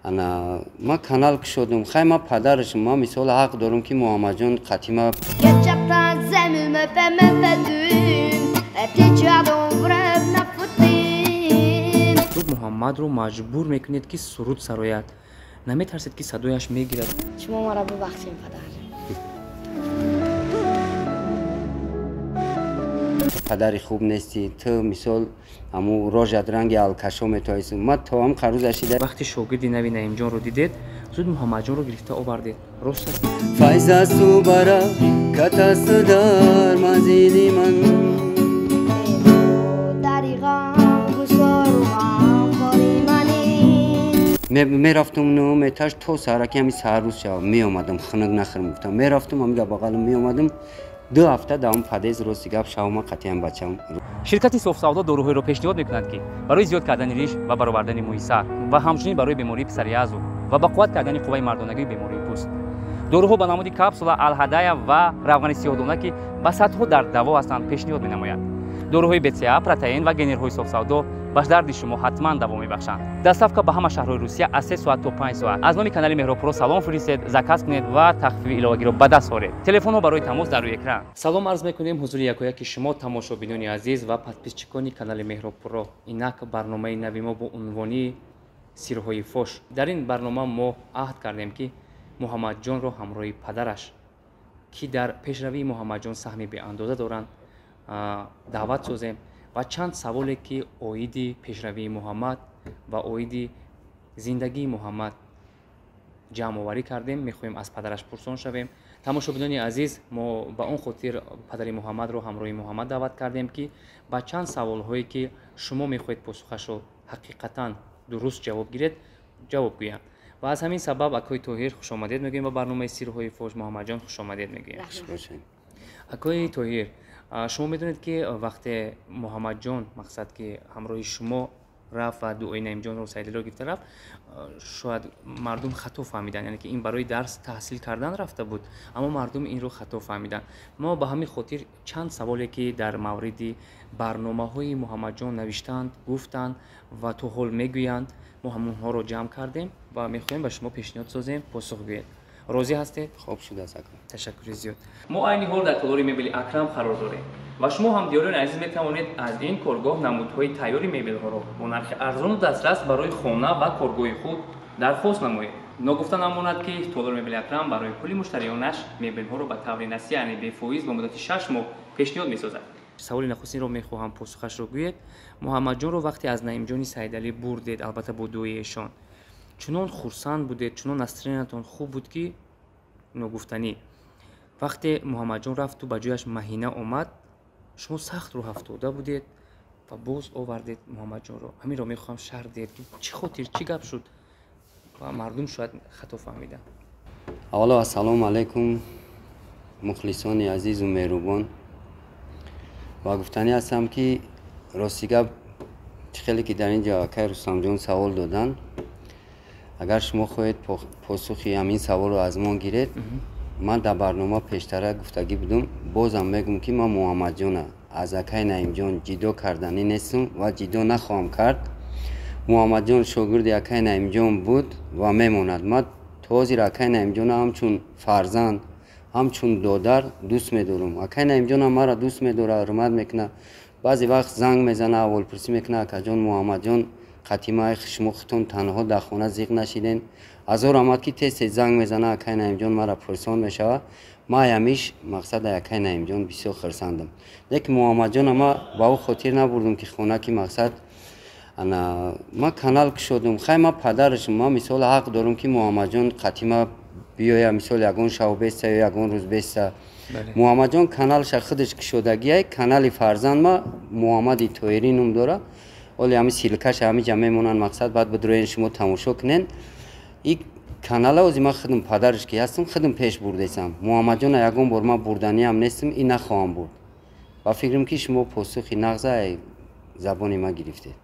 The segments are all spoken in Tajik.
انا ما کانال کشیدم خیلی ما پدرشم ما مثال حق دارم که محمد جان قتیما Gerçekten zemime pemefedün Etiçadon vreb nafutin تو محمد رو مجبور میکنید که سرود سرایت نمیترسید که صدایش میگیرد شما ما را ببخشید پدر پدری خوب نیستی تو مثال همو راجت رنگ الکشو میتایسی ما تو هم قروز اشیده وقتی شاگردی نوی نعیم جان رو دیدید زود محمد جان رو گرفته آوردید راست است فایز سو برا کتاس در مزیدی من دریغم گساروغم خاری منی میرفتم نو میتاش تو سرکی همی سهر روز شو می اومدم خنک نخرم گفتم میرفتم همیگه بغلم می اومدم 2 هفته دوام پدیز روزی گپ شاوما قطعا بچم شرکت صوف سودا داروهای رو پیشنهاد میکنند که برای زیاد کردن ریش و برآوردن موی سر و همچنین برای بیماری پسریازو و با قوت کردن قوه مردانگی بیماری پوست داروها با نمود کپسولا الهدایا و روغن سیاه‌دانه که با صدها در دوا هستند پیشنهاد می‌نمایند داروهای BCA پروتئین و گنرهای صوف سودا به درد شما حتما دوا می‌بخشند دستافکا به همه شهرهای روسیه از 3 ساعت تا 5 ساعت از نام کانال مهراب پرو سلام فرستید زکات کنید و تخفیف الهی رو به دست آورید تلفن ها برای تماس در روی اکران سلام عرض می‌کنیم حضور یکایک شما تماشابینان عزیز و پادپیچکان کانال مهراب پرو اینک برنامه نوی ما با عنوان سیرهای فوش در این برنامه ما عهد کردیم که محمد جان رو همراه پدرش که در پیشروی محمد جان سهمی به اندازه دارند دعوت سازیم و چند سوالی که اوید پیشروی محمد و اوید زندگی محمد جمع آوری کردیم میخوایم از پدرش پرسان شویم تماشابینان عزیز ما با اون خاطر پدر محمد رو همراه محمد دعوت کردیم که با چند سوال هایی که شما میخواهید پاسخش رو حقیقتا درست جواب گیرید جواب گویم و از همین سبب اکای طاهر خوش آمدید میگیم با برنامه سیرهای فوش محمد جان خوش آمدید میگیم اکای طاهر شما میدونید که وقتی محمد جان مقصد که همراه شما رفت و دعای نعیم جان رو سعید رو گرفته رفت شاید مردم خطا فهمیدن یعنی که این برای درس تحصیل کردن رفته بود اما مردم این رو خطا فهمیدن ما به همین خاطر چند سوالی که در مورد برنامه های محمد جان نوشتند گفتند و تو حال میگویند ما همونها رو جمع کردیم و میخوایم به شما پیشنهاد سازیم پاسخ بدید راضی هستید خوب شده است تشکر زیاد ما این حال در تالار مبل اکرم قرار داریم و شما هم دیاران عزیز میتوانید از این کارگاه نمودهای تیاری مبل ها را با نرخ ارزان و دسترس برای خانه و کارگاه خود درخواست نمایید نگفته نماند که تالار مبل اکرم برای کلی مشتریانش مبل ها را به طور نسیه یعنی بی فایز با مدت 6 ماه پیشنهاد میسازد سوال نخستین رو میخواهم پاسخش رو گویید محمد جان رو وقتی از نعیم جان سیدعلی بردید البته با دوی ایشان چنان خرسند بودید چنان نسترینتون خوب بود که نگفتنی وقتی محمد جان رفت تو بجایش مهینه اومد شما سخت رو افتاده بودید و باز آوردید محمد جان رو همین رو میخوام شرح دید که چی خاطر چی گپ شد و مردم شاید خطا فهمیدن اولا السلام علیکم مخلصان عزیز و مهربان و گفتنی هستم که راستی گپ خیلی که در اینجا که رستم جان سوال دادن اگر شما خواهید پاسخی همین سوال رو از ما گیرید من در برنامه پیشتره گفتگی بودم بازم میگم که من محمد جان از اکای نعیم جان جدا کردنی نیستم و جدا نخواهم کرد محمد جان شاگرد اکای نعیم جان بود و میماند من تازی اکای نعیم جان همچون فرزند همچون دادر دوست میدارم اکای نعیم جان مرا دوست میداره حرمت میکنه بعضی وقت زنگ میزنه اول پرسی میکنه که جان محمد جان قتیمه خشمختون تنها در خانه زیغ نشیدین از او آمد که تست زنگ میزنه اکای نعیم جان مرا پرسان میشوه ما همیش مقصد اکای نعیم جان بسیار خرسندم لیکن محمد جان ما با او خاطر نبردم که خونه که مقصد ما کانال کشیدم خیلی ما پدرشم ما مثال حق دارم که محمد جان قتیمه بیاید مثال یگان شو بیسته یا یگان روز بیسته محمد جان کانالش خودش کشیدگیه کانال فرزند ما محمد طاهری نام داره ولی همین سیلکش همین جمع میمونن مقصد بعد بدروین شما تماشا کنین این کانال از ما خودم پدرش که هستم خودم پیش بردیسم محمد جان یگان بار ما بردنی هم نیستم این نخواهم برد و فکرم که شما پاسخی نغزه زبان ما گرفتید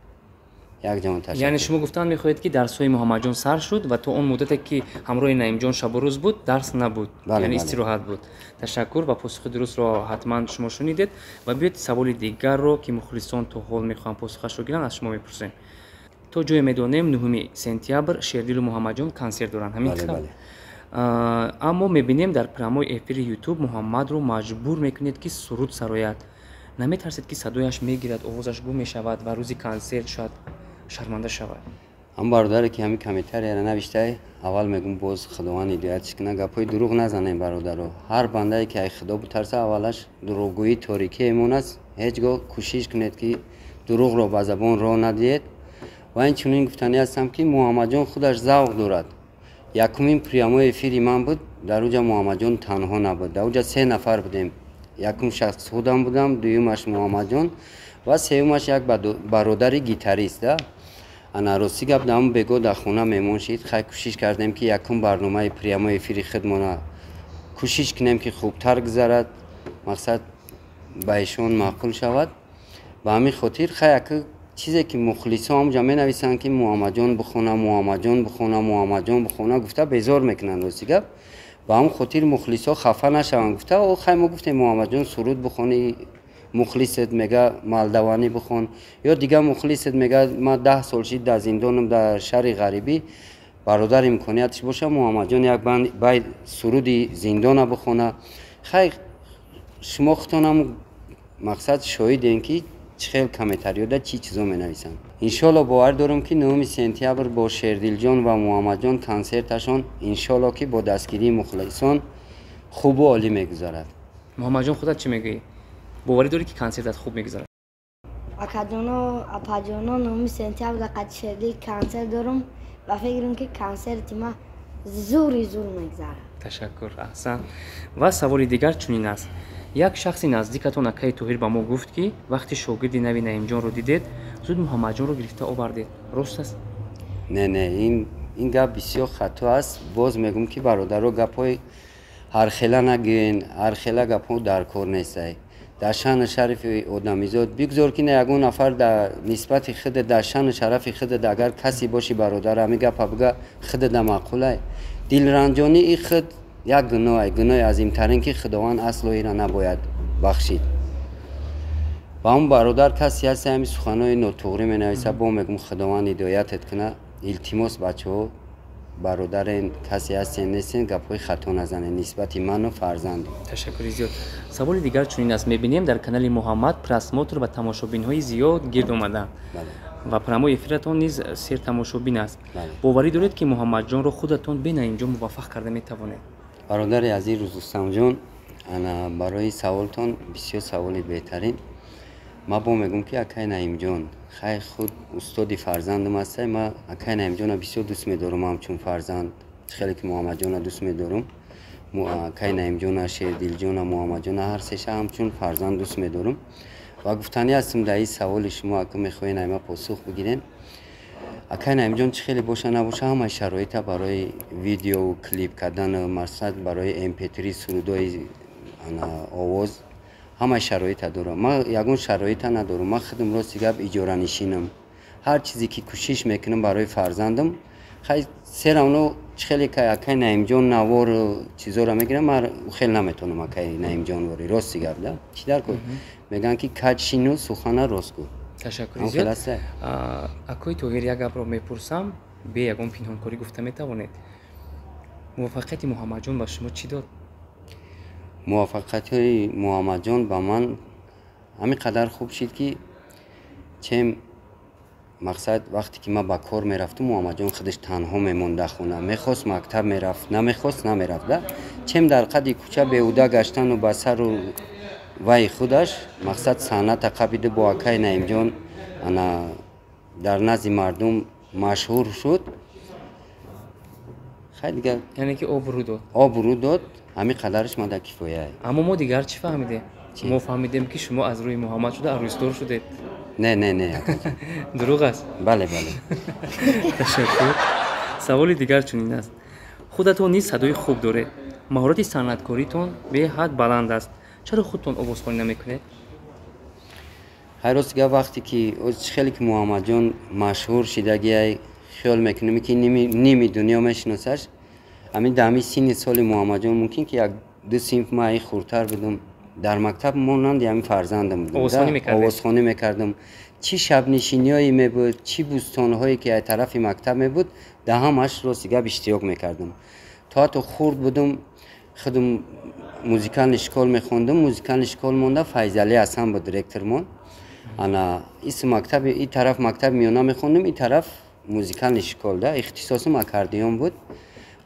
یک جان تشکر یعنی شما گفتن میخواهید که درس‌های محمد جان سر شد و تو اون مدت که همراه نعیم جان شب و روز بود درس نبود یعنی استراحت بود تشکر و پاسخ درست رو حتما شما شنیدید و بیاید سوال دیگر رو که مخلصان تو حال میخوام پاسخش رو گیرن از شما میپرسیم то ҷое медонем 9 сентябр Шердилу Муҳаммадҷон консерт доранд ҳамин бале, хел. бале. Аммо мебинем дар промои эфири YouTube Муҳаммадро маҷбур мекунед ки суруд сарояд. Наметарсед ки садояш мегирад, овозаш гум мешавад ва рӯзи консерт шояд шарманда шавад? ҳам бародаре ки ҳами комментарияро навиштай, аввал мегум боз худованд ҳидоятш кунад, гапҳои дурӯғ назанем бародаро. Ҳар бандае ки ай худо бутарса, аввалаш дурӯғгӯӣ торикӣ мемонад. Ҳеҷ гоҳ кӯшиш кунед ки дурӯғро ба забон роҳ надиҳед. ва инчунин гуфтанӣ ҳастам ки Муҳаммадҷон худаш завқ дорад. Якумин прямои эфири ман буд, дар уҷа Муҳаммадҷон танҳо набуд. Дар уҷа 3 нафар будем. Якум шахс худам будам, дуюмаш Муҳаммадҷон ва сеюмаш як бародари гитарист. ана рости гап дар ҳамун бегоҳ дар хона меҳмон шид. Хай кӯшиш кардем ки якум барномаи прямои эфири худмона кӯшиш кунем ки хубтар гузарад, мақсад ба эшон маъқул шавад. ба ҳамин хотир хай яка чизе ки мухлисо ҳамҷа менависанд ки Муҳаммадҷон бихона, Муҳаммадҷон бихона, Муҳаммадҷон бихона гуфта безор мекунанд рости гап. ба ҳамин хотир мухлисо хафа нашаванд. гуфта хай мо гуфтем Муҳаммадҷон суруд бихони, мухлисет мега малдаванӣ бихон, ё дигар мухлисет мега ма 10 сол шид дар зиндонам дар шаҳри ғарибӣ, бародар имкониятш боша Муҳаммадҷон як бай суруди зиндона бихона. Хай шумо худтонам мақсад шоҳидем ки чӣ хел комментариёда чӣ чизо менависанд. Иншоалло бовар дорам ки 9 сентябр бо Шердилҷон ва Муҳаммадҷон консерташон иншоалло ки бо дастгирии мухлисон хубу олӣ мегузарад. Муҳаммадҷон худат чӣ мегӯӣ? боварӣ дорӣ ки консертат хуб мегузарад? акаҷоно апаҷоно 9 сентябр қадшеди консерт дорум ва фикрам ки консерти ма зури зур мегзарад. Ташаккур, аҳсан. Ва саволи дигар чунин аст. Як шахси наздикатон акаи Тоҳир ба мо гуфт ки вақти шогирди нави Наимҷонро дидед, зуд Муҳаммадҷонро гирифта овардед. Рост аст? Не, ин гап бисёр хато аст. Боз мегӯм ки бародаро гапҳои ҳархела нагӯен, ҳархела гапҳо дар кор нестай. дар шаъни шарафи одамизод бигзор ки на ягон нафар дар нисбати худет дар шаъни шарафи худет агар касе боши бародар ҳами гапа бига худета маъқулай. Дилранҷонӣ и худ як гуноҳ, гуноҳи азимтарин ки худованд асло ира набояд бахшид. ба ҳамун бародар касе ҳаст ҳами суханои нотуғрӣ менависа, бо мегӯм худованд ҳидоятет куна. Илтимос бачаҳо бародарен касе ҳастен нестен гапҳои хато назанед нисбати ману фарзандам. Ташаккури зиёд. Саволи дигар чунин аст. Мебинем дар канали Муҳаммад просмотр ва тамошобинҳои зиёд гирд омаданд. Ва промои эфиратон низ сертамошобин аст. боварӣ доред ки Муҳаммадҷонро худатон бе Наимҷон муваффақ карда метавонед? бародари азиз Рустамҷон, ана барои саволтон бисёр саволи беҳтарин. ма бо мегӯм ки акай Наимҷон хай худ устоди фарзандам ҳастай. ма акай Наимҷона бисёр дӯст медорам ҳамчун фарзанд. чӣ хеле ки Муҳаммадҷона дӯст медорам. акай Наимҷона, Шердилҷона, Муҳаммадҷона ҳар сеша ҳамчун фарзанд дӯст медорам. ва гуфтанӣ ҳастам дар ин саволи шумо ака мехоҳед айма посух бигирем. акай Наимҷон чӣ хеле боша набоша ҳамаи шароита барои видео клип кардан, мақсад барои MP3 сурудои овоз ҳамаи шароита дорам. ман ягон шароита надорам. ман худам рости гап иҷоранишинам. ҳар чизе ки кӯшиш мекунам барои фарзандам. хай серамно чӣ хеле ки акай Наимҷон навор чизора мегирам, ман хел наметавонам акай Наимҷон вори рости гап да. чӣ даркор мегӯянд ки каҷ шину сухана ростгӯ. Ташаккури зиёд. акои Тоҳир, як гапро мепурсам, бе ягон пинҳонкорӣ гуфта метавонед. муваффақияти Муҳаммадҷон ба шумо чӣ дод? муваффақияти Муҳаммадҷон ба ман ҳамин қадар хуб шид ки чем мақсад вақте ки ман ба кор мерафтам, Муҳаммадҷон худаш танҳо мемонд дар хона. мехост мактаб мерафт, намехост намерафт да. чем дар қади кӯча беҳуда гаштану ба сару вай худаш мақсад санъат ақабида бо акай Наимҷон ана дар назди мардум машҳур шуд. хай дигар яъне ки обрӯ дод. обрӯ дод. ҳамин қадараш мада кифоя. аммо мо дигар чӣ фаҳмидем? мо фаҳмидем ки шумо аз рӯи Муҳаммад шуда арӯздор шудед. не дурӯғ аст? бале ташаккур. саволи дигар чунин аст. худатон низ садои хуб доред. маҳорати санъаткоритон беҳад баланд аст. чаро худтон овозхонӣ намекунед? ҳай рости гап вақте ки чӣ хеле ки Муҳаммадҷон машҳур шидагиай хиёл мекунем ки ними дунё мешиносаш. ҳамин дар ҳамин синни соли Муҳаммадҷон мумкин ки як ду синф ман хурдтар будам. дар мактаб монанди ҳамин фарзандам будам. овозхонӣ мекардам. چی شب نشینیایی می بود، چی بوستانهایی که از طرف مکتب می بود، ده همش راستی اشتیاق میکردم. تا تو خورد بودم خودم موزیکال اشکال میخوندم. موزیکال اشکال مونده فیضعلی حسن بود دیرکتورمون. انا اسم مکتب این طرف مکتب میونا میخوندم، این طرف موزیکال اشکال ده اختصاصم اکاردیون بود.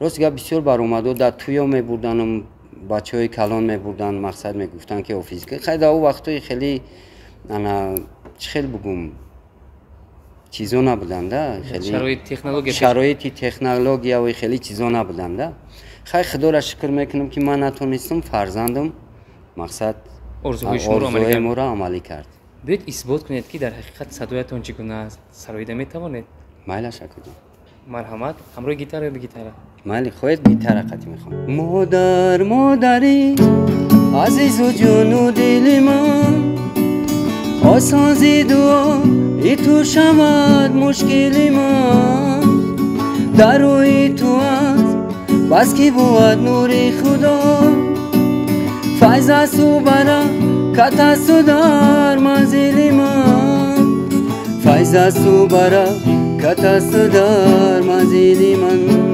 راستی بسیار برآمد و در توی میبردنم، بچهای کلان میبردن، مقصد میگفتن که فیزیک خیلی او وقتای خیلی انا خیلی بگم چیزا نبودن ده، خیلی شرایط تکنولوژی و خیلی چیزا نبودن ده. خیلی خدا را شکر میکنم که من نتونستم فرزندم مقصد آرزوهای ما را عملی کرد. بیاید اثبات کنید که در حقیقت صدایتان چگونه است. سراییده میتوانید؟ مایل شکر. مرحمت. همراه گیتار یا گیتار؟ مایل خودت گیتار قطعی میخوام. مادر مادری عزیز و جون و دل من، آسان زی دعا ای تو شود مشکل من، در روی تو است بس که بود نور خدا، فیض است و برکت است و در منزل من، فیض است و برکت است و در منزل من.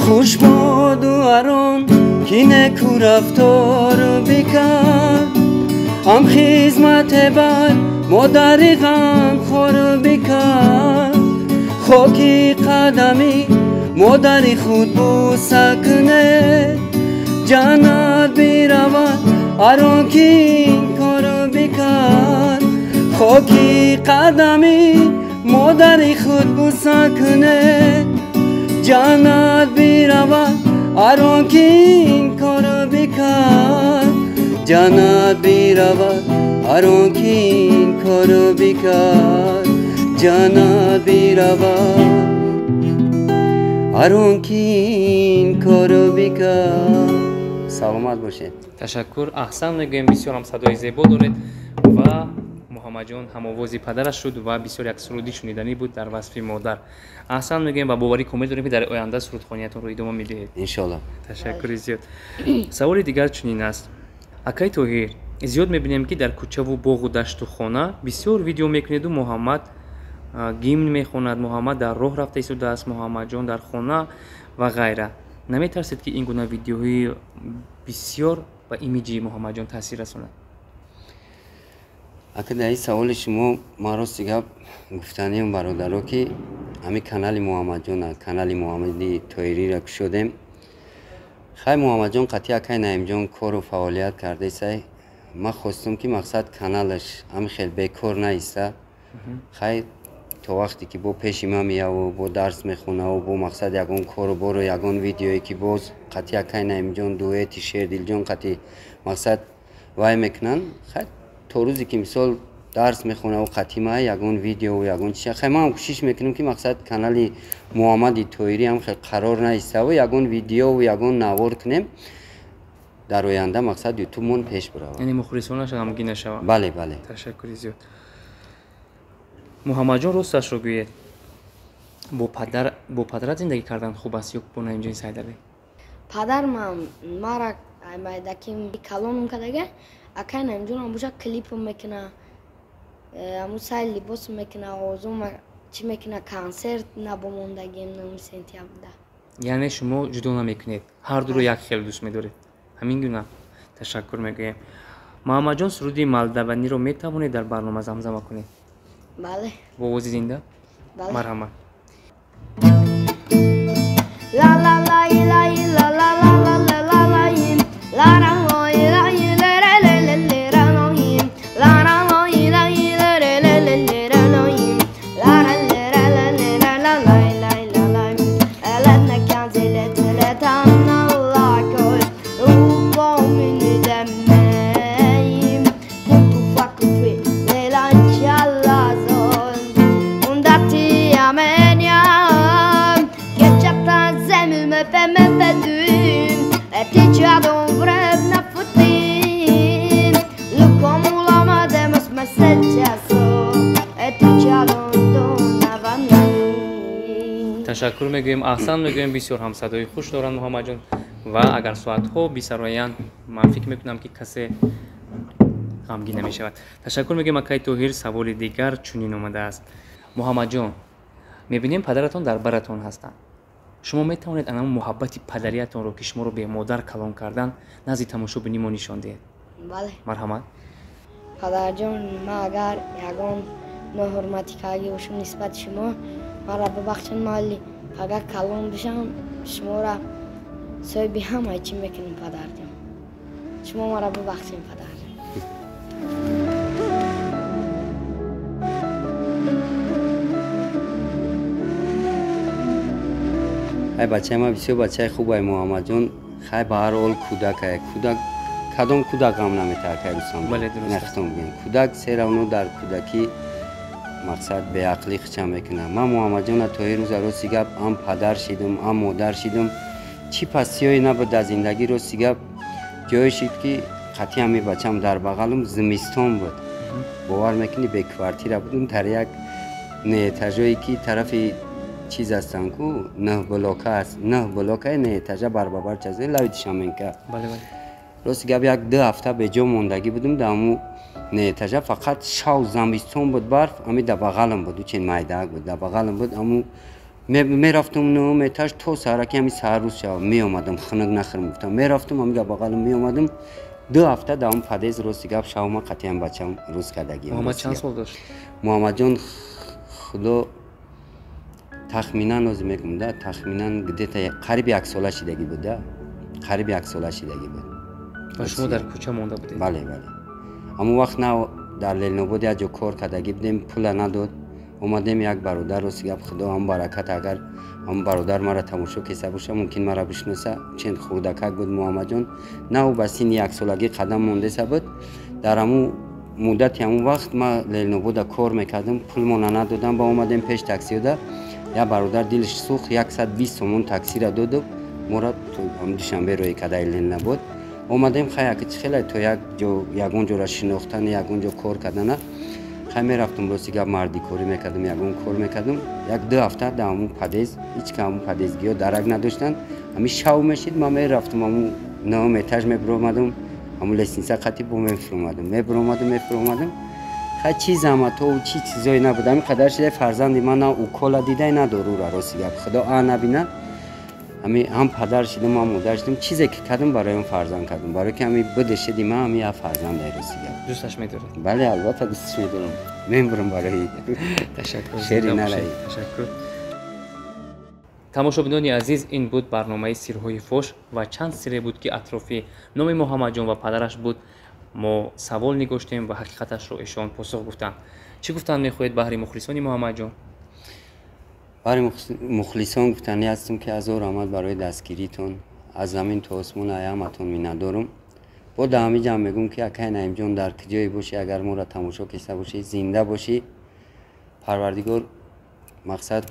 خوش باد و اران که نکو رفتار بکرد، هم خدمت بر مادر غم خور بکرد، خاکی قدمی مادر خود بوسه کنه، جنت برود اران که این کار بکرد، خاکی قدمی مادر خود بوسه کنه، جنت برود اران که این کار بکرد، جنت برود اران که این کار بکرد، جنت برود اران که این کار بکرد. سلامت باشید. تشکر. احسن میگویم. بسیار هم صدای زیبا دارید و محمد جان هم آوازی پدرش شد و بسیار یک سرودی شنیدنی بود در وصف مادر. احسن میگیم و باوری کامل داریم که در آینده سرودخوانیتون رو ادامه میدهید ان شاء الله. تشکر زیاد. سوال دیگر چنین است: اکای توهیر زیاد میبینیم که در کوچه و باغ و دشت و خانه بسیار ویدیو میکنید و محمد گیمن میخواند، محمد در راه رفته ایستاده است، محمد جان در خانه و غیره. نمیترسید که این گونه ویدیوهای بسیار و ایمیجی محمد جان تاثیر رساند؟ اگر در این سوال شما ما راستی گفتنیم برادرها که همین کانال محمد جان، کانال محمدی طاهری را شدیم. خیلی محمد جان قطعی اکای نعیم جان کار و فعالیت کرده سای. ما خواستم که مقصد کانالش همین خیلی بیکار نیسته. خیلی تا وقتی که با پیش ما میاد و با درس میخونه و با مقصد یگان کار و برو یگان ویدیویی که باز قطعی اکای نعیم جان دویتی شیر دیل جان قطعی مقصد وای میکنن. خیلی تا روزی که مثال درس میخونه و قطعی یگان ویدیو و یگان چیز خیلی ما هم کوشش میکنیم که مقصد کانال محمدی طاهری هم خیلی قرار نیسته و یگان ویدیو و یگان نوار کنیم در آینده مقصد یوتیوب مون پیش بره. یعنی مخلصانش غمگین نشوند. بله بله. تشکر زیاد. محمد جان راستش رو گوید با پدرت زندگی کردن خوب است یا با نعیم جان سیدعلی؟ پدرم مرا دکیم کلان کردگه اکای نعیم جان هم بوشا کلیپ میکنه، همون سای لباس میکنه، آزوم چی میکنه، کنسرت نباموندگیم نمیسنتی بوده. یعنی شما جدا نمیکنید، هر دو رو یک خیلی دوست میدارید، همین گونه؟ تشکر میگویم. محمد جان سرودی مالدونی رو میتوانید در برنامه زمزمه کنید؟ بله. با آواز زنده؟ بله. مرحبا. لا لا لا لا لا لا لا لا لا لا لا لا لعنك ташаккур мегӯем, аҳсан мегӯем. Бисёр ҳамсадои хуш доранд муҳаммадҷон ва агар соатҳо бисароянд ман фикр мекунам ки касе ғамгин намешавад. Ташаккур мегӯем акай Тоҳир. Саволи дигар чунин омадааст. муҳаммадҷон, мебинем падаратон дар баратон ҳастанд. шумо метавонед ана муҳаббати падариятонро ки шуморо бемодар калон кардан назди тамошобини мо нишон диҳед? бале. марҳамат. падарҷон, ман агар ягон ноҳурматӣ карда бошам нисбати шумо, маро бибахшед. ман агар калон бишам, шуморо соҳиби ҳамаи чӣ мекунем падарҷон. шумо маро бибахшед падарҷон. ҳай бачаи ма бисёр бачаи хубай муҳаммадҷон. хай ба ҳар ҳол кӯдакае. кӯдак кадом кӯдак ғам наметавад кай Рустам? Бале, дуруст аст. нахтон бигем. кӯдак се равно дар кӯдакӣ мақсад беақлӣ хича мекунад. ман муҳаммадҷона то рӯза рости гап ам падар шидам, ам модар шидам. чӣ пасиёе набуд дар зиндагӣ. рости гап ҷое шид ки қатъи ами бачам дар бағалам зимистон буд. бовар мекунӣ беквартира будем дар як неэтажое ки тарафи чиз ҳастанд ку нӯҳблока аст. нӯҳблокаи неэтажа барбабар чазе лави дишаменка. бале бале. рости гап як ду ҳафта беҷо мондагӣ будем дар ҳаму неэтажа. фақат шав замистон буд барф ами дар бағалам буд. учин майдаак буд дар бағалам буд. аму мерафтум нӯҳум этаж то саҳраки ами саҳррӯз шава меомадам хунук нахӯрам гуфтам мерафтум ами дар бағалам меомадам. ду ҳафта дар ҳам падез рости гап шавма қатъи ами бачам рӯз кардагиам. муҳаммад чанд сол дошт? муҳаммадҷон худо тахминан оз мегӯм да тахминан где-то қариб як сола шидагӣ буд да қариб як сола шидагӣ буд. ва шумо дар кӯча монда будед? бале бале. ҳамун вақт на дар Ленинобод як ҷо кор кардагӣ будем. пула надод. омадем як бародар рости гап худо ҳам баракат. агар ҳамун бародар маро тамошо кеса боша мумкин маро бишноса. чен хурдакак буд муҳаммадҷон. на ӯ ба синни яксолагӣ қадам мондеса буд. дар ҳамун муддати ҳамун вақт ман Ленинобода кор мекардам. пулмона надодам. ба омадем пеш таксиёда. як бародар дилш сӯхт 120 сомон таксира доду моро душанбе роҳи кадаи Ленинобод. омадем хай аки чӣ хеле то ягон ҷоро шинохтан ягон ҷо кор кардана. хай мерафтум рости гап мардикорӣ мекардам ягон кор мекардам. як ду ҳафта дар ҳамун падез ҳеч ка ҳамун падезгиҳо дарак надоштанд. ҳамин шав мешид ман мерафтум ҳамун нӯҳум этаж мебиромадам. ҳамун лестница қатъи бо мебиромадам. хай чӣ заҳматҳо чӣ чизое набуд. ҳамин қадар шида фарзанди ман на укола дидай на дорура рости гап худо набинад. ҳамин ҳам падар шидам ҳам модар шидам. чизе ки кардам барои он фарзанд кардам. барое ки ҳамин будешиди ман ҳамин як фарзандай рости гап. дӯсташ медоред? бале албатта дӯсташ медорам. мебурам барои ташаккур. шери нараи. ташаккур. тамошобинони азиз, ин буд барномаи сирҳои фош ва чанд сирре буд ки атрофи номи муҳаммадҷон ва падараш буд. мо савол нигоштем ва ҳақиқаташро эшон посух гуфтанд. чӣ гуфтан мехоҳед баҳри мухлисони муҳаммадҷон? баҳри мухлисон гуфтанӣ ҳастам ки азор раҳмат барои дастгиритон. аз замин то осмон ҳаматон миннатдорам. бо дар ҳамин ҷамъ мегӯм ки акай наимҷон дар куҷое бошӣ агар моро тамошо киста бошӣ зинда бошӣ парвардигор мақсад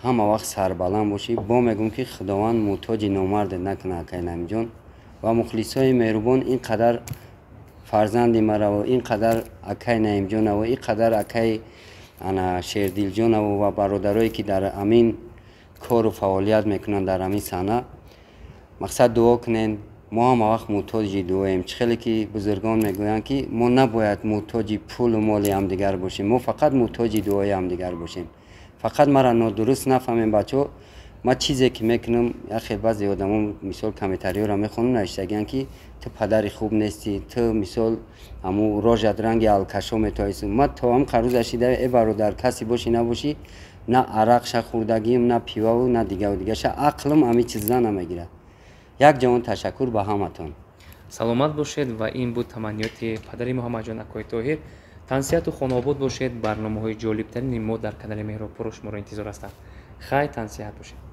ҳама вақт сарбаланд бошӣ. бо мегӯм ки худованд муҳтоҷи номардет накунад акай наимҷон. ва мухлисои меҳрубон ин қадар фарзанди мараву ин қадар акай наимҷонаву ин қадар акай шердилҷонаву ва бародарое ки дар ҳамин кору фаъолият мекунанд дар ҳамин саҳна мақсад дуо кунед. мо ҳама вақт муҳтоҷи дуоем. чӣ хеле ки бузургон мегӯянд ки мо набояд муҳтоҷи пулу моли ҳамдигар бошем. мо фақат муҳтоҷи дуои ҳамдигар бошем. фақат мара нодуруст нафаҳмем бачаҳо. ман чизе ки мекунам яхе баъзе одамон мисол комментариёро мехонам навиштагиянд ки ту падари хуб нестӣ, ту мисол ҳамун рожат ранги алкашо метавонистӣ. ман то ҳам қарӯза шида э бародар касе бошӣ набошӣ на арақша хӯрдагием на пиваву на дигару дигаша ақлам ҳамин чиза намегирад. як ҷавон ташаккур ба ҳаматон. саломат бошед ва ин буд таманниёти падари муҳаммадҷон акои Тоҳир. тансиҳату хонобод бошед. барномаҳои ҷолибтарини мо дар канали Меҳробпур шуморо интизор ҳастанд. хай тансиҳат бошед.